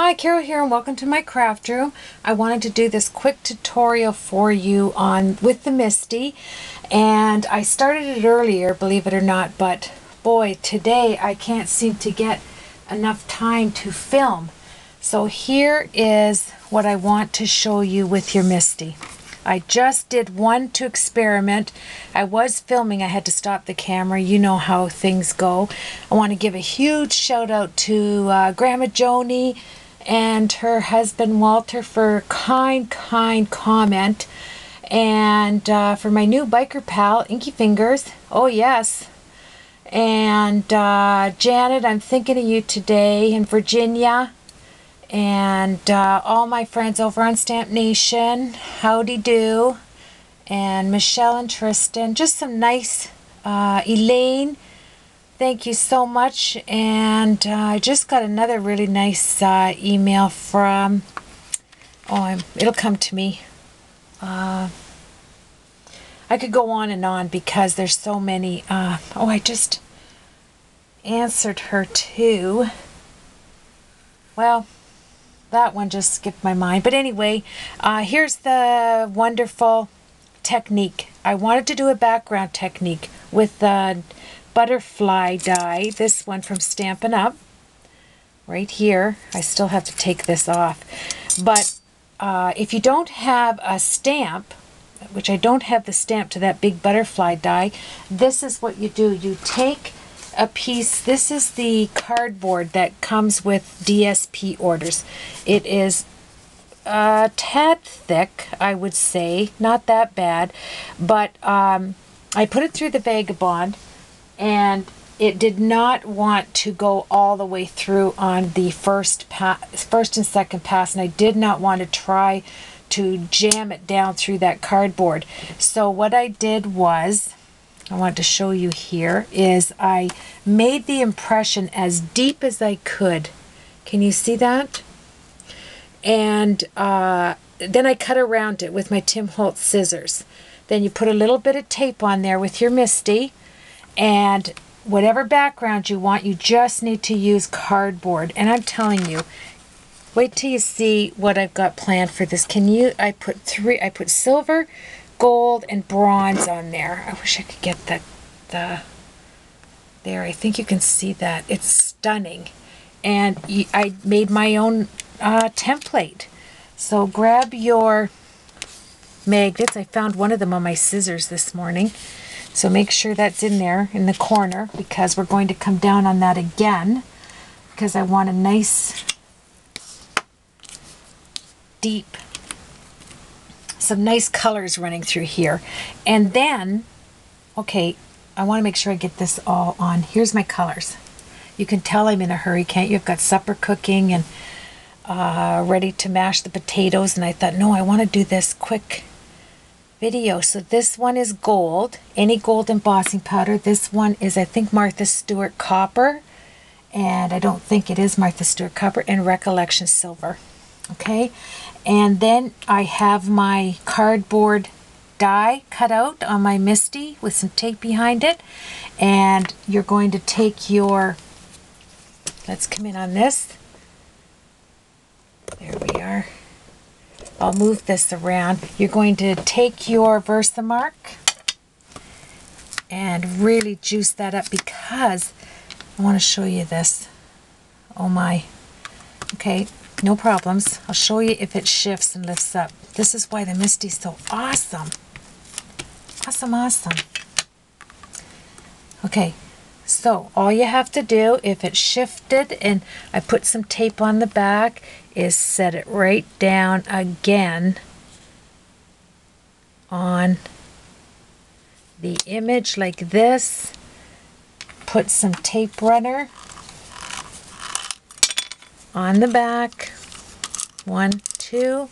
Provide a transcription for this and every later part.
Hi, Carol here and welcome to my craft room. I wanted to do this quick tutorial for you with the Misti, and I started it earlier, believe it or not, but boy, today I can't seem to get enough time to film. So here is what I want to show you with your Misti. I just did one to experiment. I was filming, I had to stop the camera. You know how things go. I want to give a huge shout out to Grandma Joni and her husband Walter for kind comment, and for my new biker pal Inky Fingers, oh yes, and Janet, I'm thinking of you today, and Virginia, and all my friends over on Stamp Nation, howdy do, and Michelle and Tristan, just some nice, Elaine, thank you so much. And I just got another really nice email from, it'll come to me. I could go on and on because there's so many. I just answered her too. Well, that one just skipped my mind. But anyway, here's the wonderful technique. I wanted to do a background technique with the butterfly die, this one from Stampin' Up, right here. I still have to take this off, but if you don't have a stamp, which I don't have the stamp to that big butterfly die, this is what you do. You take a piece, this is the cardboard that comes with DSP orders. It is a tad thick, I would say, not that bad, but I put it through the Vagabond, and it did not want to go all the way through on the first and second pass, and I did not want to try to jam it down through that cardboard. So what I did was, I want to show you here, is I made the impression as deep as I could. Can you see that? And then I cut around it with my Tim Holtz scissors. Then you put a little bit of tape on there with your Misti, and whatever background you want, you just need to use cardboard. And I'm telling you, wait till you see what I've got planned for this. I put silver, gold, and bronze on there. I wish I could get there. I think you can see that. It's stunning. And I made my own template. So grab your magnets. I found one of them on my scissors this morning. So make sure that's in there in the corner, because we're going to come down on that again, because I want a nice deep, some nice colors running through here. And then, okay, I want to make sure I get this all on. Here's my colors. You can tell I'm in a hurry, can't you? I've got supper cooking and ready to mash the potatoes, and I thought, no, I want to do this quick video. So this one is gold, any gold embossing powder. This one is, I think, Martha Stewart copper, and I don't think it is Martha Stewart copper, and Recollection silver. Okay, and then I have my cardboard die cut out on my Misti with some tape behind it, and you're going to take your, let's come in on this, there we are. I'll move this around. You're going to take your Versamark and really juice that up, because I want to show you this. Oh my. Okay, no problems. I'll show you if it shifts and lifts up. This is why the Misti's so awesome. Awesome. Okay, so all you have to do, if it shifted and I put some tape on the back, is set it right down again on the image like this. Put some tape runner on the back. 1, 2.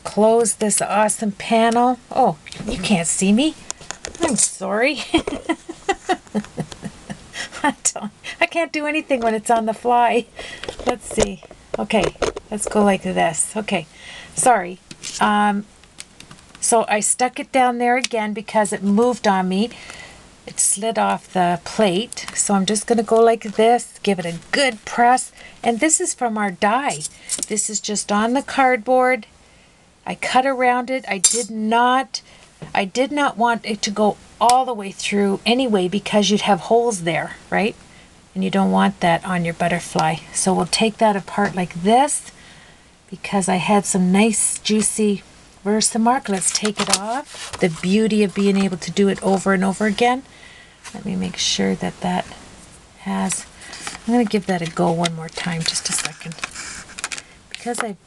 Close this awesome panel. Oh, you can't see me. I'm sorry. I can't do anything when it's on the fly. Let's see. Okay, let's go like this. Okay, sorry. So I stuck it down there again because it moved on me. it slid off the plate. So I'm just going to go like this, give it a good press. And this is from our die. This is just on the cardboard. I cut around it. I did not want it to go all the way through anyway, because you'd have holes there, right? And you don't want that on your butterfly. So we'll take that apart like this, because I had some nice juicy Versamark. Let's take it off. The beauty of being able to do it over and over again. Let me make sure that that has, I'm going to give that a go one more time, just a second. Because I've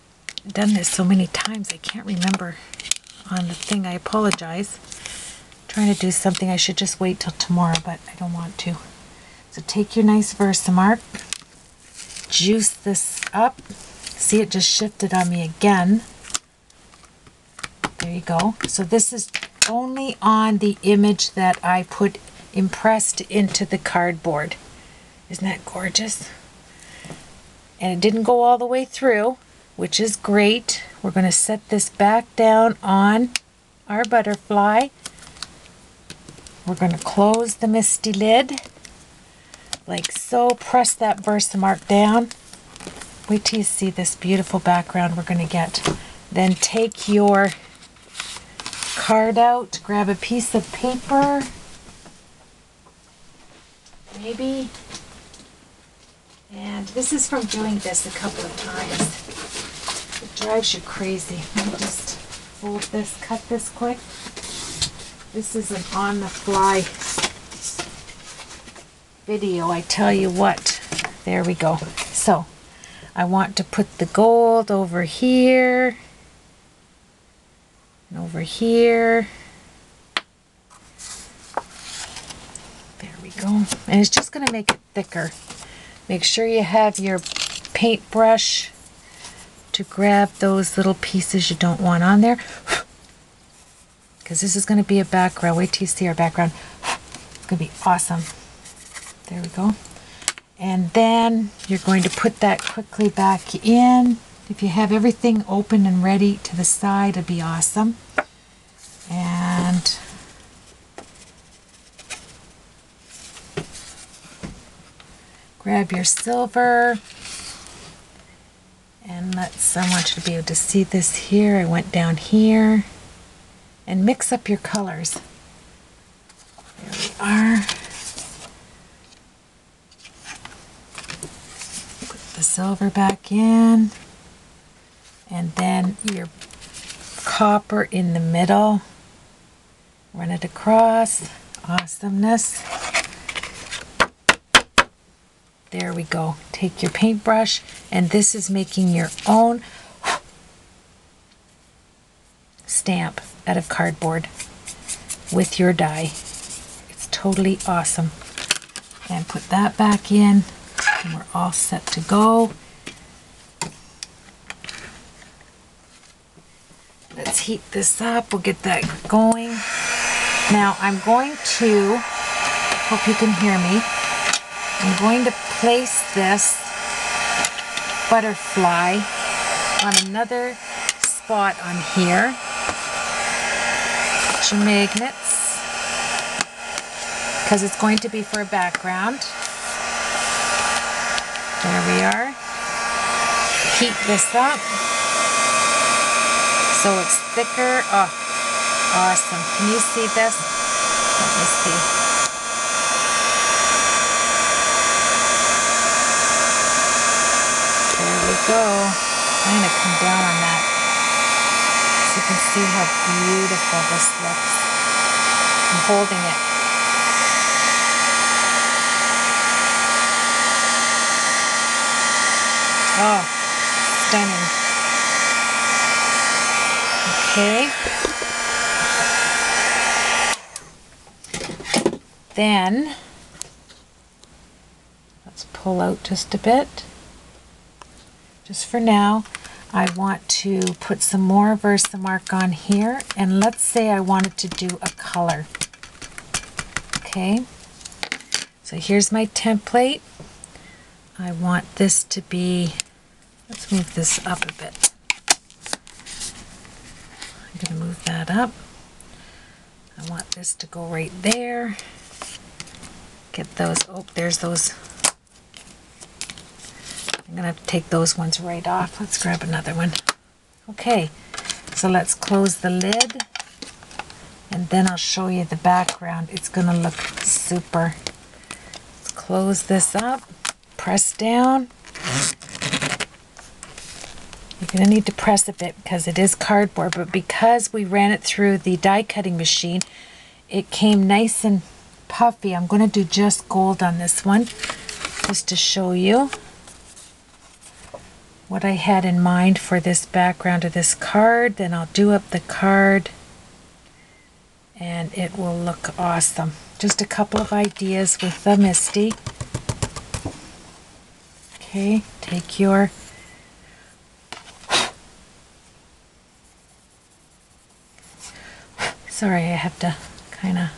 done this so many times, I can't remember on the thing. I apologize. I'm trying to do something. I should just wait till tomorrow, but I don't want to. So take your nice Versamark, juice this up. See, it just shifted on me again. There you go. So this is only on the image that I put impressed into the cardboard. Isn't that gorgeous? And it didn't go all the way through, which is great. We're going to set this back down on our butterfly. We're going to close the Misti lid like so. Press that Versamark down. Wait till you see this beautiful background we're going to get. Then take your card out, grab a piece of paper, maybe. And this is from doing this a couple of times. It drives you crazy. Let me just fold this, cut this quick. This is an on-the-fly video, I tell you what. There we go. So I want to put the gold over here and over here. There we go. And it's just going to make it thicker. Make sure you have your paintbrush to grab those little pieces you don't want on there. Because this is going to be a background. Wait till you see our background. It's going to be awesome. There we go. And then you're going to put that quickly back in. If you have everything open and ready to the side, it'd be awesome. And grab your silver. And I want you to be able to see this here. I went down here. And mix up your colors. There we are. The silver back in, and then your copper in the middle. Run it across. Awesomeness. There we go. Take your paintbrush, and this is making your own stamp out of cardboard with your die. It's totally awesome. And put that back in. And we're all set to go. Let's heat this up. We'll get that going. Now I'm going to, hope you can hear me, I'm going to place this butterfly on another spot on here. Put your magnets, because it's going to be for a background. There we are. Heat this up so it's thicker. Oh, awesome. Can you see this? Let me see. There we go. I'm going to come down on that so you can see how beautiful this looks. I'm holding it. Oh, stunning. Okay. Then, let's pull out just a bit. Just for now, I want to put some more Versamark on here. And let's say I wanted to do a color. Okay. So here's my template. I want this to be, let's move this up a bit. I'm going to move that up. I want this to go right there. get those. Oh, there's those. I'm going to have to take those ones right off. Let's grab another one. Okay, so let's close the lid, and then I'll show you the background. It's going to look super. Let's close this up, press down. You're going to need to press a bit because it is cardboard, but because we ran it through the die cutting machine, it came nice and puffy. I'm going to do just gold on this one just to show you what I had in mind for this background of this card. Then I'll do up the card and it will look awesome. Just a couple of ideas with the Misti. Okay, take your sorry, I have to kind of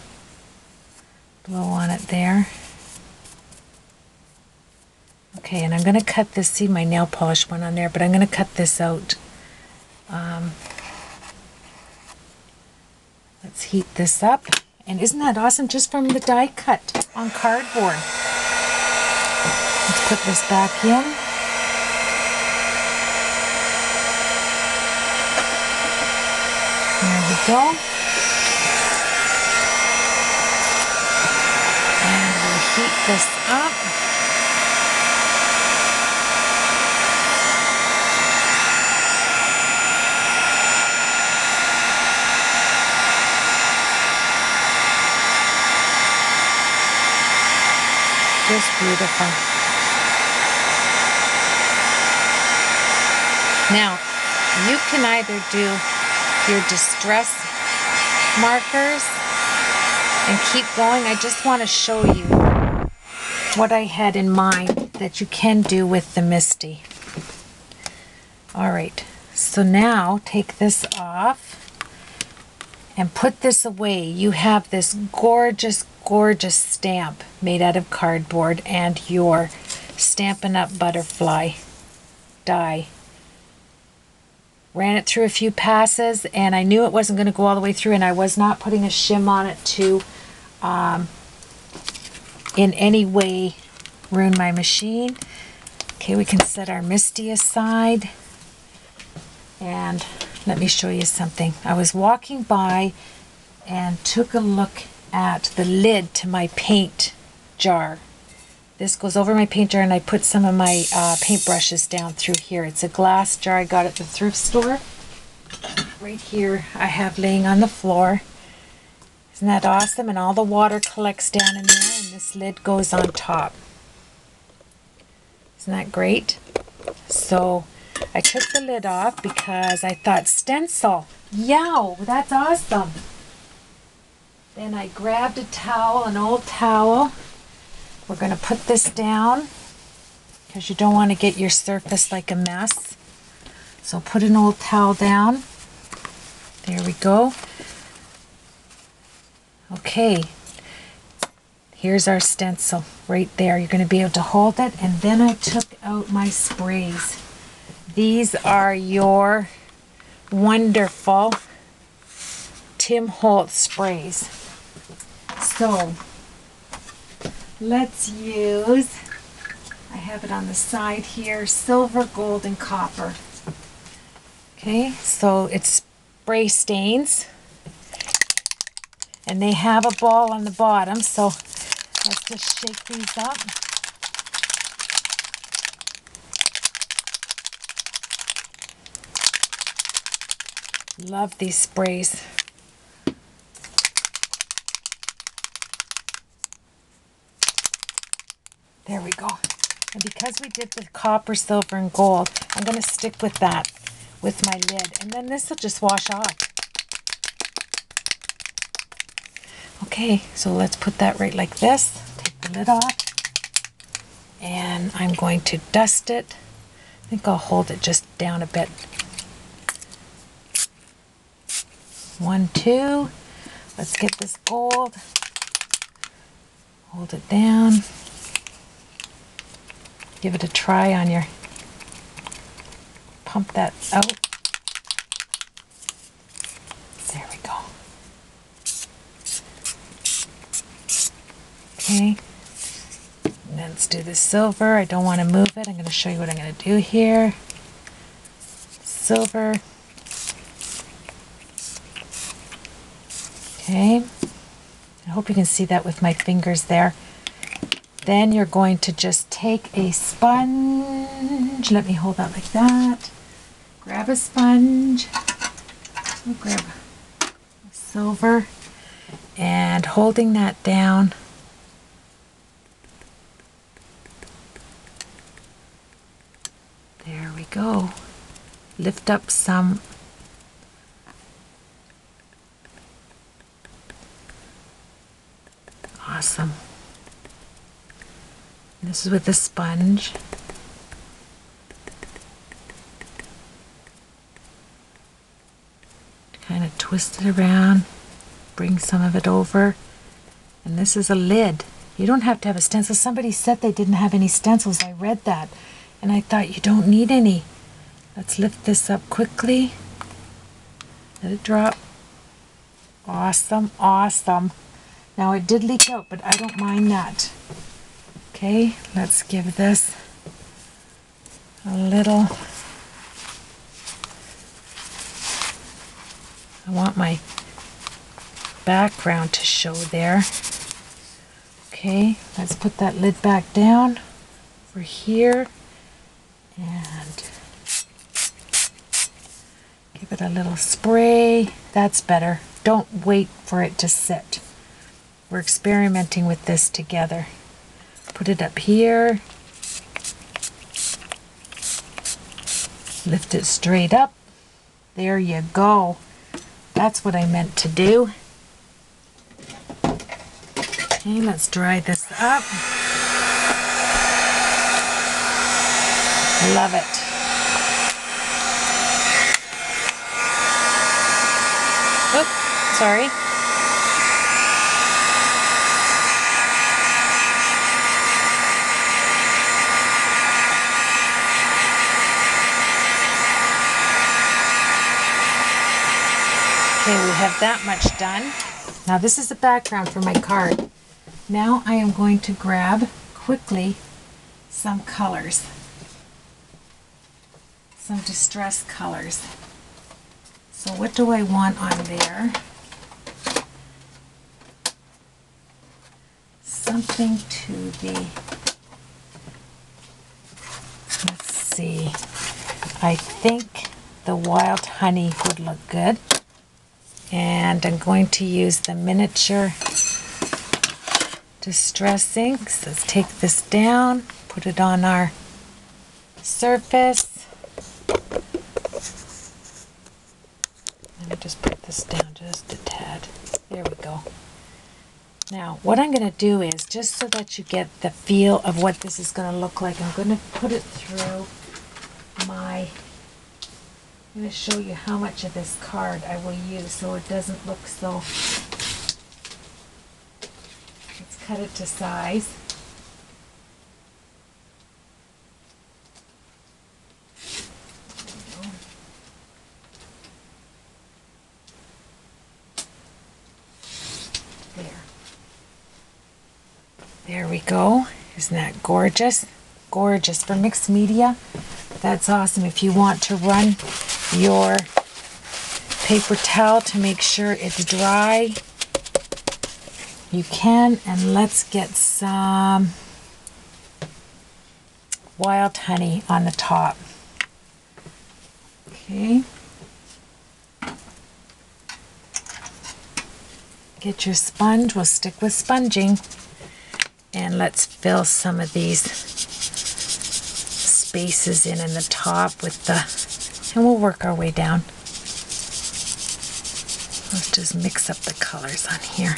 blow on it there. Okay, and I'm going to cut this, see my nail polish went on there, but I'm going to cut this out. Let's heat this up. And isn't that awesome? Just from the die cut on cardboard. Let's put this back in. There we go. And we'll heat this up. Just beautiful. Now, you can either do your distress markers and keep going. I just want to show you what I had in mind that you can do with the Misti. Alright, so now take this off and put this away. You have this gorgeous, gorgeous stamp made out of cardboard and your Stampin' Up! Butterfly die. Ran it through a few passes and I knew it wasn't going to go all the way through, and I was not putting a shim on it to in any way ruin my machine. Okay, we can set our Misti aside and let me show you something. I was walking by and took a look at the lid to my paint jar. This goes over my paint jar, and I put some of my paint brushes down through here. It's a glass jar I got at the thrift store. Right here I have laying on the floor. Isn't that awesome? And all the water collects down in there and this lid goes on top. Isn't that great? So I took the lid off because I thought stencil. Yow, that's awesome. Then I grabbed a towel, an old towel. We're going to put this down because you don't want to get your surface like a mess. So put an old towel down. There we go. Okay. Here's our stencil right there. You're going to be able to hold it. And then I took out my sprays. These are your wonderful Tim Holtz sprays. So let's use, I have it on the side here, silver, gold, and copper. Okay, so it's spray stains. And they have a ball on the bottom, so let's just shake these up. Love these sprays. There we go. And because we did the copper, silver, and gold, I'm going to stick with that with my lid. And then this will just wash off. Okay, so let's put that right like this. Take the lid off. And I'm going to dust it. I think I'll hold it just down a bit. 1, 2. Let's get this gold. Hold it down. Give it a try on your, pump that out. There we go. Okay, Let's do the silver. I don't want to move it. I'm going to show you what I'm going to do here. Silver. Okay. I hope you can see that with my fingers there. Then you're going to just take a sponge. Let me hold that like that. Grab a sponge. I'll grab a silver. And holding that down, there we go. Lift up some. Awesome. This is with the sponge. Kind of twist it around, bring some of it over. And this is a lid. You don't have to have a stencil. Somebody said they didn't have any stencils. I read that and I thought you don't need any. Let's lift this up quickly. Let it drop. Awesome, awesome. Now it did leak out, but I don't mind that. Okay, let's give this a little. I want my background to show there. Okay, let's put that lid back down over here and give it a little spray. That's better. Don't wait for it to sit. We're experimenting with this together. Put it up here. Lift it straight up. There you go. That's what I meant to do. Okay, let's dry this up. Love it. Oops, sorry. Okay, we have that much done. Now this is the background for my card. Now I am going to grab quickly some colors. Some distress colors. So what do I want on there? Something to the, let's see, I think the wild honey would look good. And I'm going to use the miniature distress inks. Let's take this down, put it on our surface. Let me just put this down just a tad. There we go. Now, what I'm going to do is, just so that you get the feel of what this is going to look like, I'm going to put it through my... I'm going to show you how much of this card I will use so it doesn't look so... Let's cut it to size. There we go. Isn't that gorgeous? Gorgeous. For mixed media, that's awesome. If you want to run your paper towel to make sure it's dry, you can. And let's get some wild honey on the top. Okay. Get your sponge. We'll stick with sponging. And let's fill some of these spaces in the top with the, and we'll work our way down. Let's just mix up the colors on here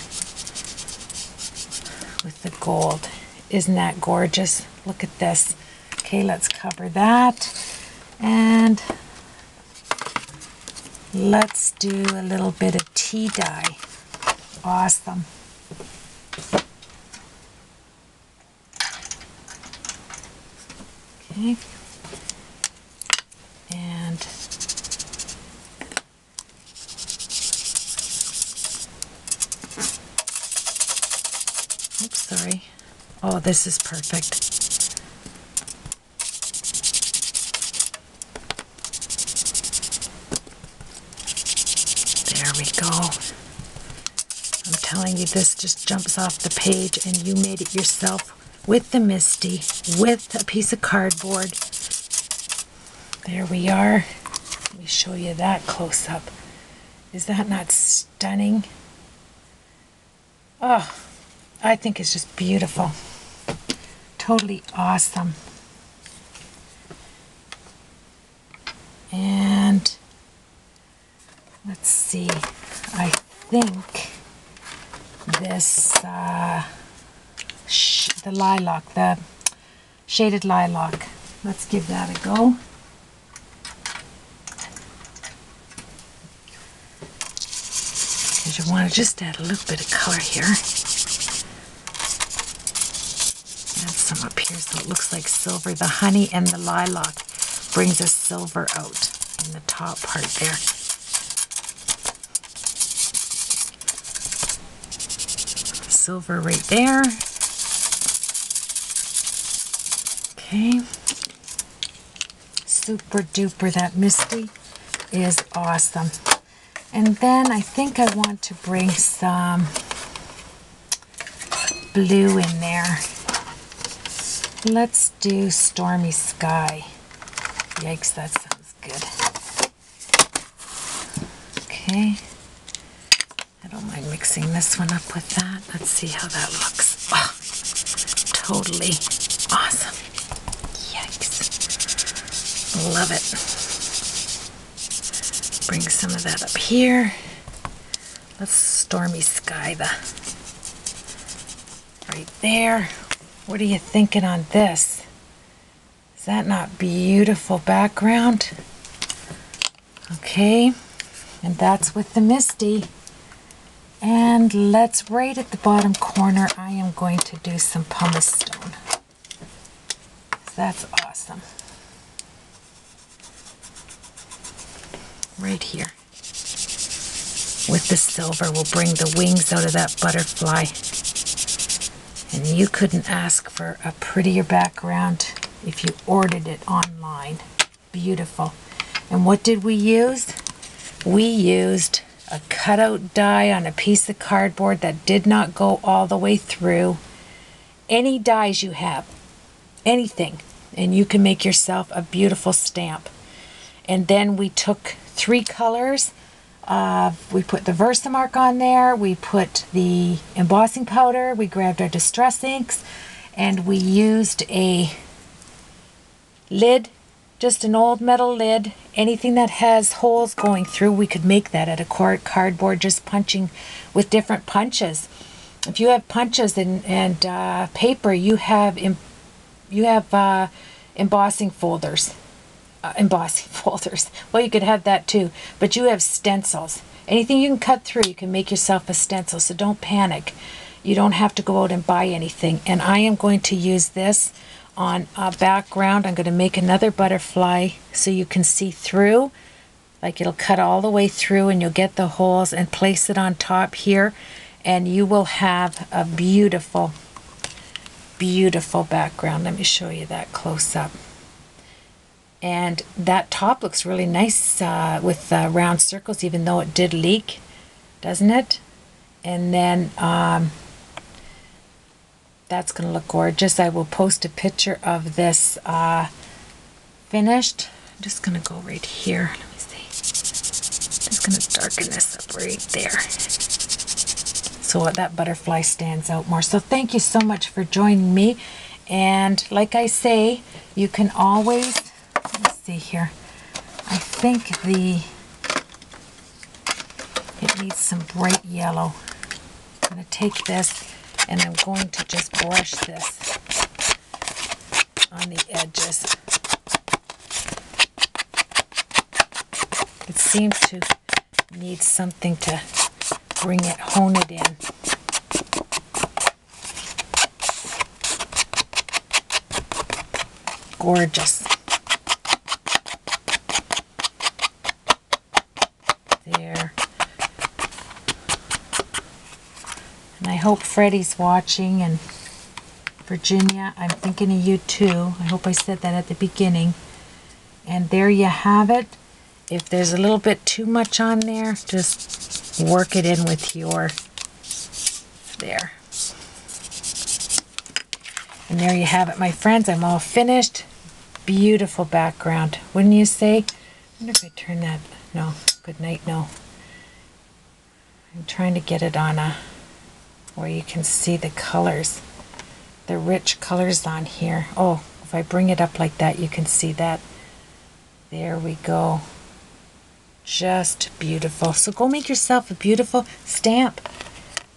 with the gold. Isn't that gorgeous? Look at this. Okay, let's cover that. And let's do a little bit of tea dye. Awesome. Okay. And oops, sorry. Oh, this is perfect. There we go. I'm telling you, this just jumps off the page, and you made it yourself with the Misti, with a piece of cardboard. There we are. Let me show you that close up. Is that not stunning? Oh, I think it's just beautiful. Totally awesome. And let's see, I think this, the lilac, the shaded lilac, let's give that a go. Because you want to just add a little bit of color here. Add some up here so it looks like silver. The honey and the lilac brings a silver out in the top part there. Silver right there. Okay. Super duper, that Misti is awesome. And then I think I want to bring some blue in there. Let's do Stormy Sky. Yikes, that sounds good. Okay. I don't mind mixing this one up with that. Let's see how that looks. Oh, totally awesome. Yikes. Love it. Bring some of that up here. Let's Stormy Sky right there. What are you thinking on this? Is that not beautiful background? Okay, and that's with the Misti. And let's, right at the bottom corner, I am going to do some pumice stone. That's awesome. Right here. With the silver, we'll bring the wings out of that butterfly. And you couldn't ask for a prettier background if you ordered it online. Beautiful. And what did we use? We used a cutout die on a piece of cardboard that did not go all the way through. Any dies you have, anything, and you can make yourself a beautiful stamp. And then we took 3 colors. We put the Versamark on there, we put the embossing powder, we grabbed our distress inks, and we used a lid, just an old metal lid. Anything that has holes going through, we could make that out of cardboard, just punching with different punches. If you have punches and paper, you have embossing folders. Well, you could have that too, but you have stencils. Anything you can cut through, you can make yourself a stencil, so don't panic. You don't have to go out and buy anything. And I am going to use this on a background. I'm going to make another butterfly so you can see through, like it'll cut all the way through, and you'll get the holes, and place it on top here, and you will have a beautiful, beautiful background. Let me show you that close up. And that top looks really nice with round circles, even though it did leak, doesn't it? And then that's going to look gorgeous. I will post a picture of this finished. I'm just going to go right here. Let me see. Just going to darken this up right there, so that butterfly stands out more. So thank you so much for joining me. And like I say, you can always... Let's see here. I think it needs some bright yellow. I'm going to take this and I'm going to just brush this on the edges. It seems to need something to hone it in. Gorgeous. There. And I hope Freddie's watching, and Virginia, I'm thinking of you too. I hope I said that at the beginning. And there you have it. if there's a little bit too much on there, just work it in with your, there. And there you have it, my friends. I'm all finished. Beautiful background, wouldn't you say? I wonder if I turn that, no, good night, no. I'm trying to get it on a, where you can see the colors, the rich colors on here. Oh, if I bring it up like that, you can see that. There we go. Just beautiful. So go make yourself a beautiful stamp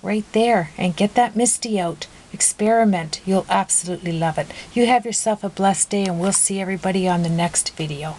right there and get that Misti out. Experiment. You'll absolutely love it. You have yourself a blessed day, and we'll see everybody on the next video.